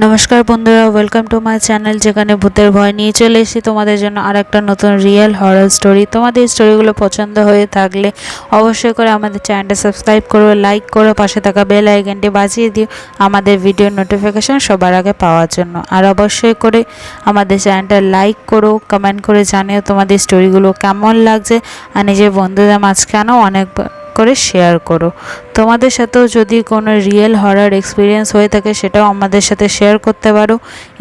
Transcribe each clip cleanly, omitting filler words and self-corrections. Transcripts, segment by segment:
নমস্কার বন্ধুরা, welcome to my channel, যেখানে ভূতের ভয় নিয়ে চলে এসেছি তোমাদের জন্য আর একটা নতুন রিয়েল হরর স্টোরি। তোমাদের স্টোরিগুলো পছন্দ হয়ে থাকলে অবশ্যই করে আমাদের চ্যানেলটা সাবস্ক্রাইব করো, লাইক করো, পাশে থাকা বেল আইকনটি বাজিয়ে দিও আমাদের ভিডিওর নোটিফিকেশন সবার আগে পাওয়ার জন্য। আর অবশ্যই করে আমাদের চ্যানেলটা লাইক করো, কমেন্ট করে জানিও তোমাদের স্টোরিগুলো কেমন লাগছে, আর নিজের বন্ধুদের মাঝখানেও অনেক করে শেয়ার করো। তোমাদের সাথেও যদি কোনো রিয়েল হরর এক্সপিরিয়েন্স হয়ে থাকে সেটাও আমাদের সাথে শেয়ার করতে পারো।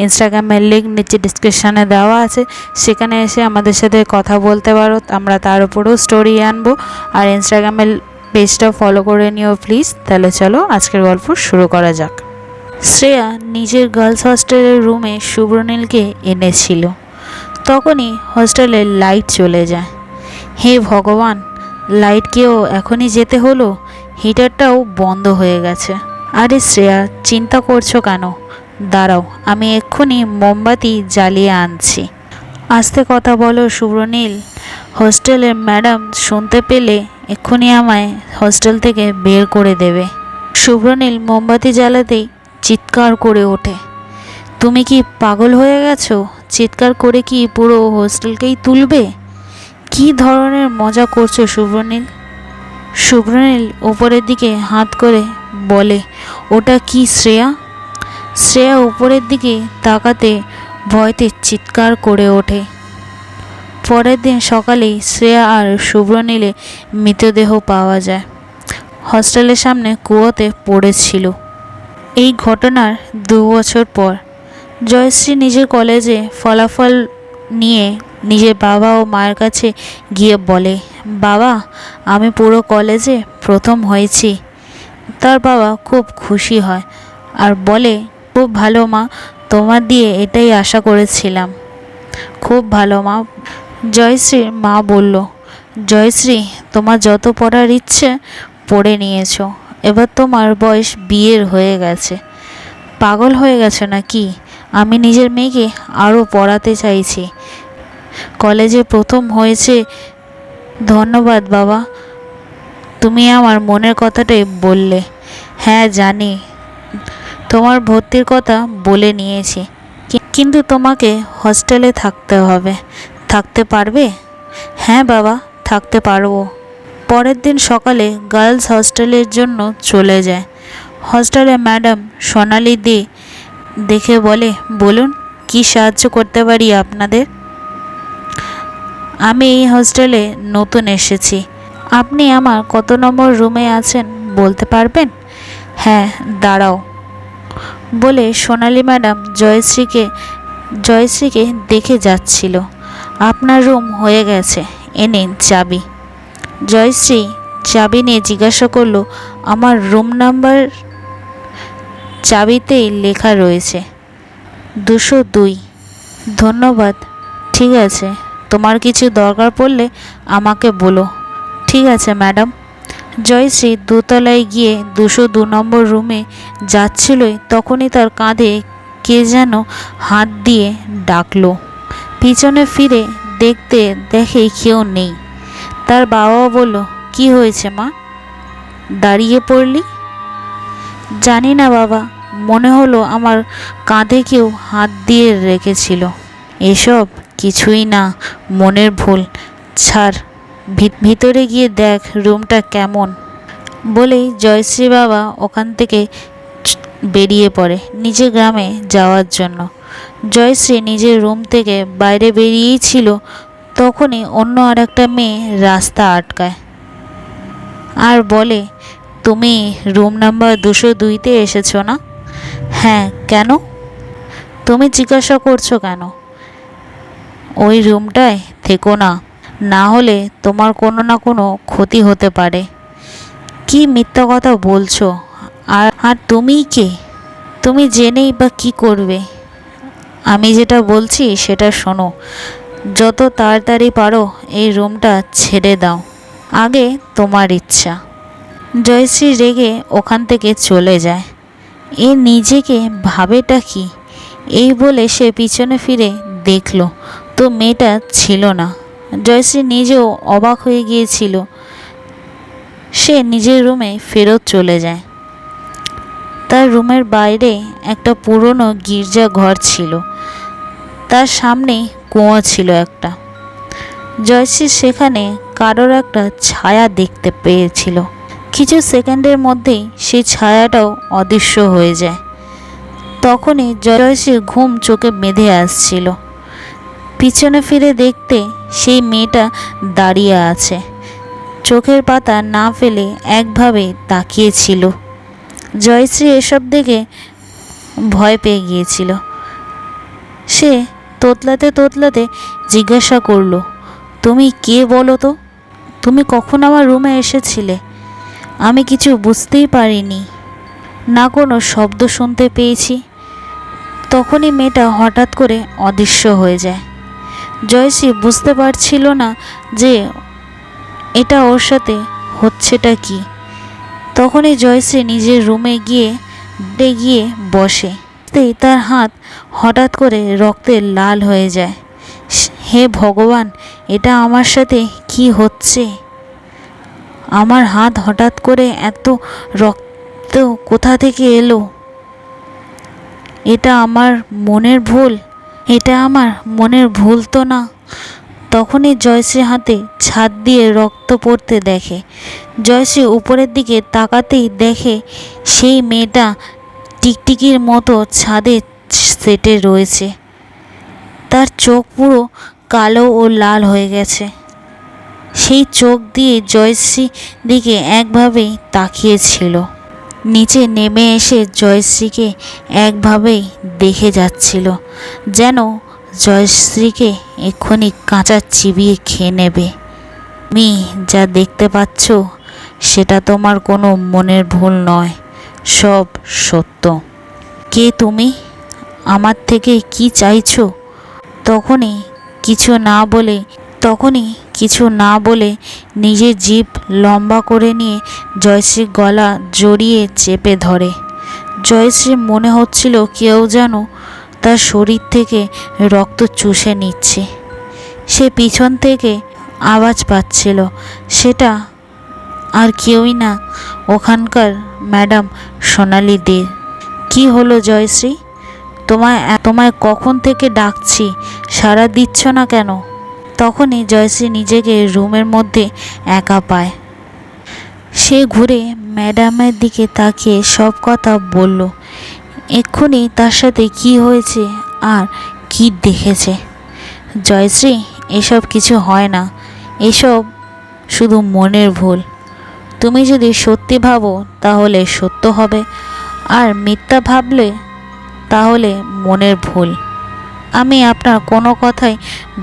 ইনস্টাগ্রামের লিঙ্ক নিচে ডিসক্রিপশানে দেওয়া আছে, সেখানে এসে আমাদের সাথে কথা বলতে পারো, আমরা তার উপরেও স্টোরি আনবো। আর ইনস্টাগ্রামের পেজটা ফলো করে নিও প্লিজ। তাহলে চলো আজকের গল্প শুরু করা যাক। শ্রেয়া নিজের গার্লস হস্টেলের রুমে শুভ্রনীলকে এনেছিল। তখনই হোস্টেলের লাইট চলে যায়। হে ভগবান, লাইটকেও এখনই যেতে হলো, হিটারটাও বন্ধ হয়ে গেছে। আরে শ্রেয়া, চিন্তা করছো কেন? দাঁড়াও, আমি এক্ষুনি মোমবাতি জ্বালিয়ে আনছি। আস্তে কথা বলো শুভ্রনীল, হোস্টেলের ম্যাডাম শুনতে পেলে এক্ষুনি আমায় হোস্টেল থেকে বের করে দেবে। শুভ্রনীল মোমবাতি জ্বালাতেই চিৎকার করে ওঠে। তুমি কি পাগল হয়ে গেছো? চিৎকার করে কি পুরো হোস্টেলকেই তুলবে? কি ধরনের মজা করছো শুভ্রনীল? শুভ্রনীল উপরের দিকে হাত করে বলে, ওটা কি শ্রেয়া? শ্রেয়া উপরের দিকে তাকাতে ভয়তে চিৎকার করে ওঠে। পরের দিন সকালেই শ্রেয়া আর শুভ্রনীলে মৃতদেহ পাওয়া যায়। হস্টেলের সামনে কুয়োতে পড়েছিল। এই ঘটনার 2 বছর পর জয়শ্রী নিজের কলেজে ফলাফল নিয়ে নিজের বাবা ও মায়ের কাছে গিয়ে বলে, বাবা, আমি পুরো কলেজে প্রথম হয়েছি। তার বাবা খুব খুশি হয় আর বলে, খুব ভালো মা, তোমার দিয়ে এটাই আশা করেছিলাম। খুব ভালো মা। জয়শ্রীর মা বলল, জয়শ্রী, তোমার যত পড়ার ইচ্ছে পড়ে নিয়েছো, এবার তোমার বয়স বিয়ের হয়ে গেছে। পাগল হয়ে গেছো নাকি? আমি নিজের মেয়েকে আরও পড়াতে চাইছি। কলেজে প্রথম হয়েছে, ধন্যবাদ বাবা, তুমি আমার মনের কথাটাই বললে। হ্যাঁ জানি, তোমার ভর্তির কথা বলে নিয়েছি, কিন্তু তোমাকে হস্টেলে থাকতে হবে। থাকতে পারবে? হ্যাঁ বাবা, থাকতে পারবো। পরের দিন সকালে গার্লস হস্টেলের জন্য চলে যায়। হস্টেলে ম্যাডাম সোনালি দে দেখে বলে, বলুন কি সাহায্য করতে পারি আপনাদের? আমি এই হস্টেলে নতুন এসেছি। আপনি আমার কত নম্বর রুমে আছেন বলতে পারবেন? হ্যাঁ, দাঁড়াও বলে সোনালি ম্যাডাম জয়শ্রীকে দেখে যাচ্ছিল। আপনার রুম হয়ে গেছে, এ নিন চাবি। জয়শ্রী চাবি নিয়ে জিজ্ঞাসা করলো, আমার রুম নাম্বার? চাবিতেই লেখা রয়েছে 202। ধন্যবাদ। ঠিক আছে, তোমার কিছু দরকার পড়লে আমাকে বলো। ঠিক আছে ম্যাডাম। জয়শ্রী দোতলায় গিয়ে 202 নম্বর রুমে যাচ্ছিলই তখনই তার কাঁধে কে যেন হাত দিয়ে ডাকলো। পিছনে ফিরে দেখে কেউ নেই। তার বাবা বলল, কি হয়েছে মা, দাঁড়িয়ে পড়লি? জানি না বাবা, মনে হলো আমার কাঁধে কেউ হাত দিয়ে রেখেছিল। এসব কিছুই না, মনের ভুল, ছাড়, ভিতরে গিয়ে দেখ রুমটা কেমন। বলেই জয়শ্রী বাবা ওখান থেকে বেরিয়ে পড়ে নিজের গ্রামে যাওয়ার জন্য। জয়শ্রী নিজের রুম থেকে বাইরে বেরিয়েই ছিল, তখনই অন্য আর একটা মেয়ে রাস্তা আটকায় আর বলে, তুমি রুম নাম্বার 202-তে এসেছো না? হ্যাঁ, কেন? তুমি জিজ্ঞাসা করছো কেন? ওই রুমটায় থেকো না, না হলে তোমার কোনো না কোনো ক্ষতি হতে পারে। কি মিথ্যা কথা বলছো? আর তুমি কে? তুমি জেনেই বা কি করবে? আমি যেটা বলছি সেটা শোনো। যত তাড়াতাড়ি পারো এই রুমটা ছেড়ে দাও, আগে তোমার ইচ্ছা। জয়শ্রী রেগে ওখান থেকে চলে যায়। এ নিজেকে ভাবেটা কি? এই বলে সে পিছনে ফিরে দেখলো তো মেয়েটা ছিল না। জয়শ্রী নিজেও অবাক হয়ে গিয়েছিল। সে নিজের রুমে ফেরত চলে যায়। তার রুমের বাইরে একটা পুরনো গির্জা ঘর ছিল, তার সামনে কুয়ো ছিল একটা। জয়শ্রী সেখানে কারোর একটা ছায়া দেখতে পেয়েছিল। কিছু সেকেন্ডের মধ্যেই সেই ছায়াটাও অদৃশ্য হয়ে যায়। তখনই জয়শ্রীর ঘুম চোখে বেঁধে আসছিল। পিছনে ফিরে দেখতে সেই মেয়েটা দাঁড়িয়ে আছে, চোখের পাতা না ফেলে একভাবে তাকিয়েছিল। জয়শ্রী এসব দেখে ভয় পেয়ে গিয়েছিল। সে তোতলাতে তোতলাতে জিজ্ঞাসা করলো, তুমি কে বলো তো? তুমি কখন আমার রুমে এসেছিলে? আমি কিছু বুঝতেই পারিনি, না কোনো শব্দ শুনতে পেয়েছি। তখনই মেয়েটা হঠাৎ করে অদৃশ্য হয়ে যায়। জয়শ্রী বুঝতে পারছিল না যে এটা ওর সাথে হচ্ছেটা কি। তখনই জয়শ্রী নিজের রুমে গিয়ে বসে। তার হাত হঠাৎ করে রক্তে লাল হয়ে যায়। হে ভগবান, এটা আমার সাথে কি হচ্ছে? আমার হাত হঠাৎ করে এত রক্ত কোথা থেকে এলো? এটা আমার মনের ভুল? এটা আমার মনের ভুল তো না? তখনই জয়শ্রী হাতে ছাদ দিয়ে রক্ত পড়তে দেখে। জয়শ্রী উপরের দিকে তাকাতেই দেখে সেই মেয়েটা টিকটিকির মতো ছাদে সেটে রয়েছে। তার চোখ পুরো কালো ও লাল হয়ে গেছে। সেই চোখ দিয়ে জয়শ্রী দিকে একভাবেই তাকিয়েছিল। নিচে নেমে এসে জয়শ্রীকে একভাবেই দেখে যাচ্ছিল, যেন জয়শ্রীকে এক্ষুনি কাঁচা চিবিয়ে খেয়ে নেবে। তুমি যা দেখতে পাচ্ছ সেটা তোমার কোনো মনের ভুল নয়, সব সত্য। কে তুমি? আমার থেকে কি চাইছো? তখনই কিছু না বলে নিজের জিভ লম্বা করে নিয়ে জয়শ্রীর গলা জড়িয়ে চেপে ধরে। জয়শ্রীর মনে হচ্ছিল কেউ যেন তার শরীর থেকে রক্ত চুষে নিচ্ছে। সে পিছন থেকে আওয়াজ পাচ্ছিল, সেটা আর কেউই না, ওখানকার ম্যাডাম সোনালি দে। কি হলো জয়শ্রী? তোমায় কখন থেকে ডাকছি, সাড়া দিচ্ছ না কেন? তখনই জয়শ্রী নিজেকে রুমের মধ্যে একা পায়। সে ঘুরে ম্যাডামের দিকে তাকিয়ে সব কথা বলল, এক্ষুনি তার সাথে কি হয়েছে আর কি দেখেছে। জয়শ্রী, এসব কিছু হয় না, এসব শুধু মনের ভুল। তুমি যদি সত্যি ভাবো তাহলে সত্য হবে, আর মিথ্যা ভাবলে তাহলে মনের ভুল। আমি আপনার কোনো কথাই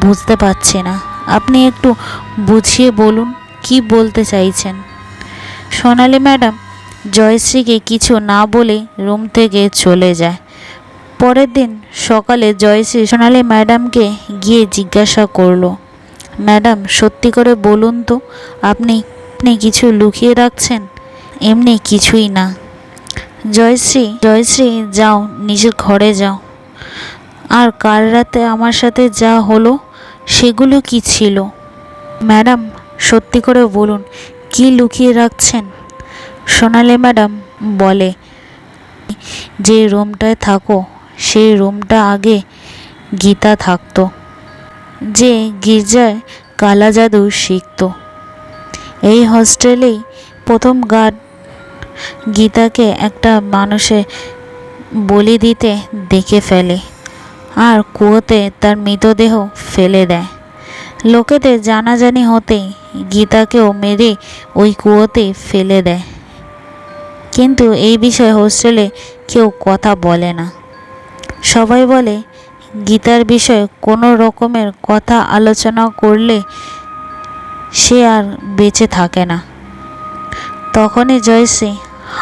বুঝতে পারছি না, আপনি একটু বুঝিয়ে বলুন কি বলতে চাইছেন। সোনালি ম্যাডাম জয়শ্রীকে কিছু না বলে রুম থেকে চলে যায়। পরের দিন সকালে জয়শ্রী সোনালি ম্যাডামকে গিয়ে জিজ্ঞাসা করলো, ম্যাডাম সত্যি করে বলুন তো, আপনি কিছু লুকিয়ে রাখছেন? এমনি কিছুই না। জয়শ্রী যাও, নিজের ঘরে যাও। আর কাল রাতে আমার সাথে যা হলো সেগুলো কি ছিল? ম্যাডাম সত্যি করে বলুন, কি লুকিয়ে রাখছেন? সোনালি ম্যাডাম বলে, যে রুমটায় থাকো সেই রুমটা আগে গীতা থাকতো, যে গির্জায় কালা জাদু শিখত। এই হস্টেলেই প্রথম গার্ড গীতাকে একটা মানুষে বলি দিতে দেখে ফেলে আর কুয়োতে তার মৃতদেহ ফেলে দেয়। লোকেদের জানাজানি হতেই গীতাকেও মেরে ওই কুয়োতে ফেলে দেয়। কিন্তু এই বিষয়ে হোস্টেলে কেউ কথা বলে না। সবাই বলে গীতার বিষয়ে কোনো রকমের কথা আলোচনা করলে সে আর বেঁচে থাকে না। তখনই জয়শ্রী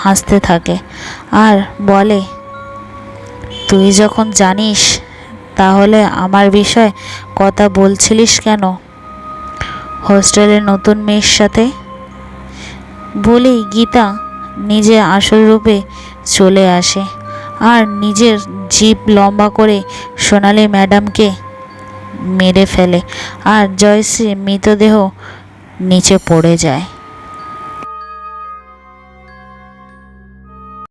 হাসতে থাকে আর বলে, তুই যখন জানিস তাহলে আমার বিষয়ে কথা বলছিলিস কেন হোস্টেলের নতুন মেয়ের সাথে? বলেই গীতা নিজের আসল রূপে চলে আসে আর নিজের জিভ লম্বা করে সোনালি ম্যাডামকে মেরে ফেলে আর জয়শ্রীর মৃতদেহ নিচে পড়ে যায়।